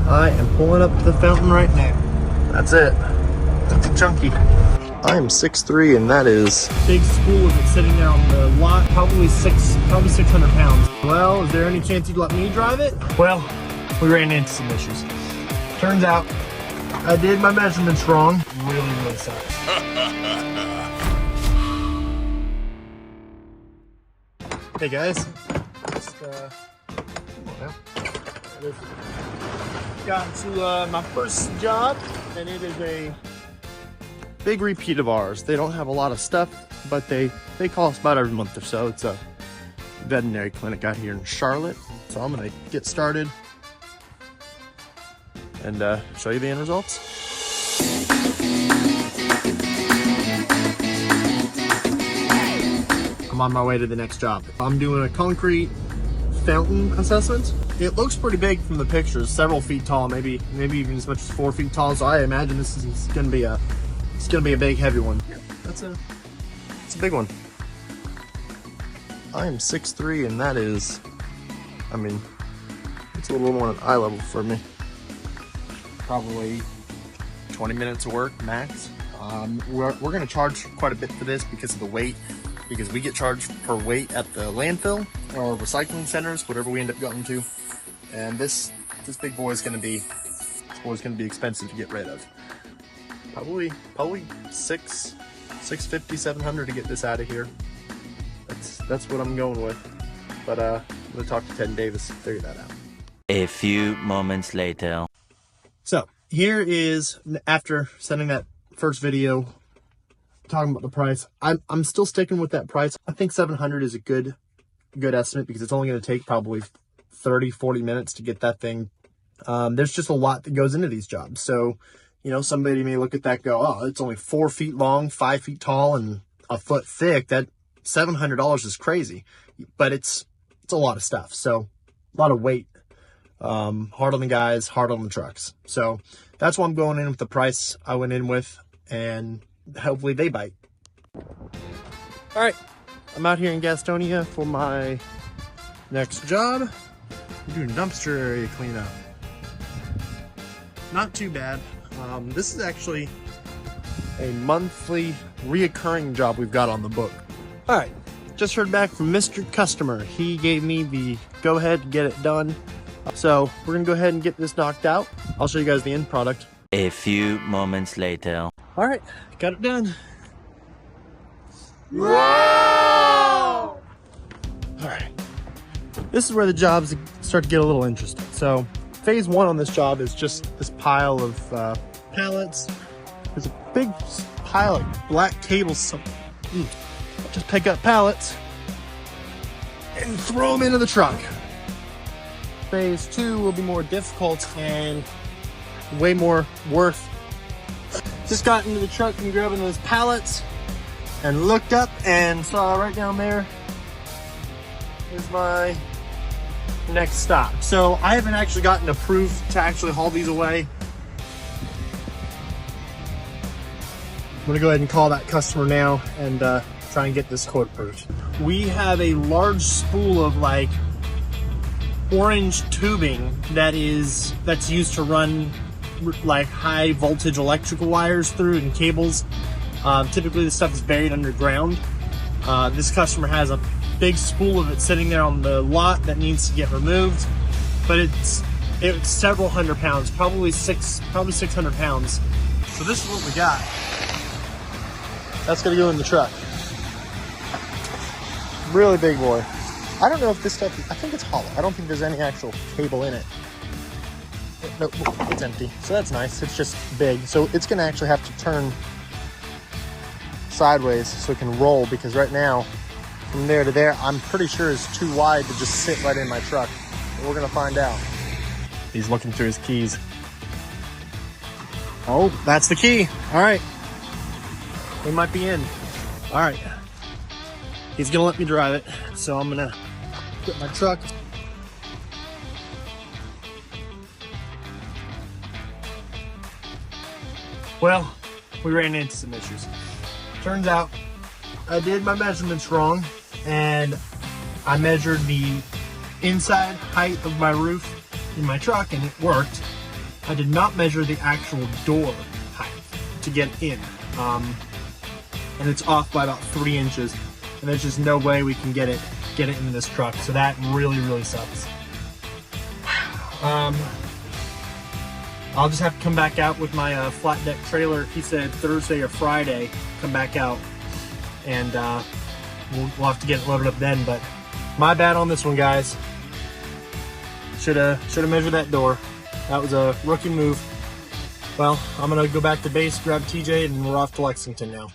I am pulling up to the fountain right now. That's it. That's a chunky. I am 6'3", and that is big spool of it sitting there on the lot. Probably 600 pounds. Well, is there any chance you'd let me drive it? Well, we ran into some issues. Turns out I did my measurements wrong. Really sucks. Hey guys, just come on now. Got to my first job, and it is a big repeat of ours. They don't have a lot of stuff, but they call us about every month or so. It's a veterinary clinic out here in Charlotte. So I'm gonna get started and show you the end results. I'm on my way to the next job. I'm doing a concrete fountain assessment. It looks pretty big from the pictures, several feet tall, maybe even as much as 4 feet tall. So I imagine this is gonna be a big, heavy one. It's a big one. I am 6'3", and that is, I mean, it's a little more than eye level for me. Probably 20 minutes of work max. We're gonna charge quite a bit for this because of the weight. Because we get charged per weight at the landfill or recycling centers, whatever we end up going to. And this big boy is gonna be expensive to get rid of. Probably $650, $700 to get this out of here. That's what I'm going with. But I'm gonna talk to Ted and Davis to figure that out. A few moments later. So here is after sending that first video talking about the price. I'm still sticking with that price. I think 700 is a good estimate because it's only going to take probably 30-40 minutes to get that thing. There's just a lot that goes into these jobs. So, you know, somebody may look at that and go, oh, it's only 4 feet long, 5 feet tall, and a foot thick. That $700 is crazy, but it's a lot of stuff. So a lot of weight, hard on the guys, hard on the trucks. So that's why I'm going in with the price I went in with, and hopefully they bite. All right, I'm out here in Gastonia for my next job. I'm doing dumpster area cleanup. Not too bad. This is actually a monthly reoccurring job we've got on the book. All right, just heard back from Mr. Customer. He gave me the go ahead to get it done. So we're gonna go ahead and get this knocked out. I'll show you guys the end product. A few moments later. All right, got it done. Whoa! All right, this is where the jobs start to get a little interesting. So phase one on this job is just this pile of pallets. There's a big pile of black cables. So just pick up pallets and throw them into the truck. Phase two will be more difficult and way more worth. Just got into the truck and grabbing those pallets and looked up and saw right down there is my next stop. So I haven't actually gotten approved to actually haul these away. I'm gonna go ahead and call that customer now and try and get this quote approved. We have a large spool of like orange tubing that's used to run like high voltage electrical wires through and cables. Typically this stuff is buried underground. This customer has a big spool of it sitting there on the lot that needs to get removed, but it's several hundred pounds, probably 600 pounds. So this is what we got. That's gonna go in the truck. Really big boy. I don't know if this stuff, I think it's hollow. I don't think there's any actual cable in it. No, it's empty. So that's nice. It's just big. So it's gonna actually have to turn sideways so it can roll, because right now, from there to there, I'm pretty sure is too wide to just sit right in my truck. But we're gonna find out. He's looking through his keys. Oh, that's the key. All right. We might be in. All right. He's gonna let me drive it. So I'm gonna get my truck. Well, we ran into some issues. Turns out I did my measurements wrong, and I measured the inside height of my roof in my truck, and it worked. I did not measure the actual door height to get in. And it's off by about 3 inches. And there's just no way we can get it into this truck. So that really sucks. I'll just have to come back out with my flat deck trailer. He said Thursday or Friday, come back out, and we'll have to get it loaded up then. But my bad on this one, guys. Should have measured that door. That was a rookie move. Well, I'm gonna go back to base, grab TJ, and we're off to Lexington now.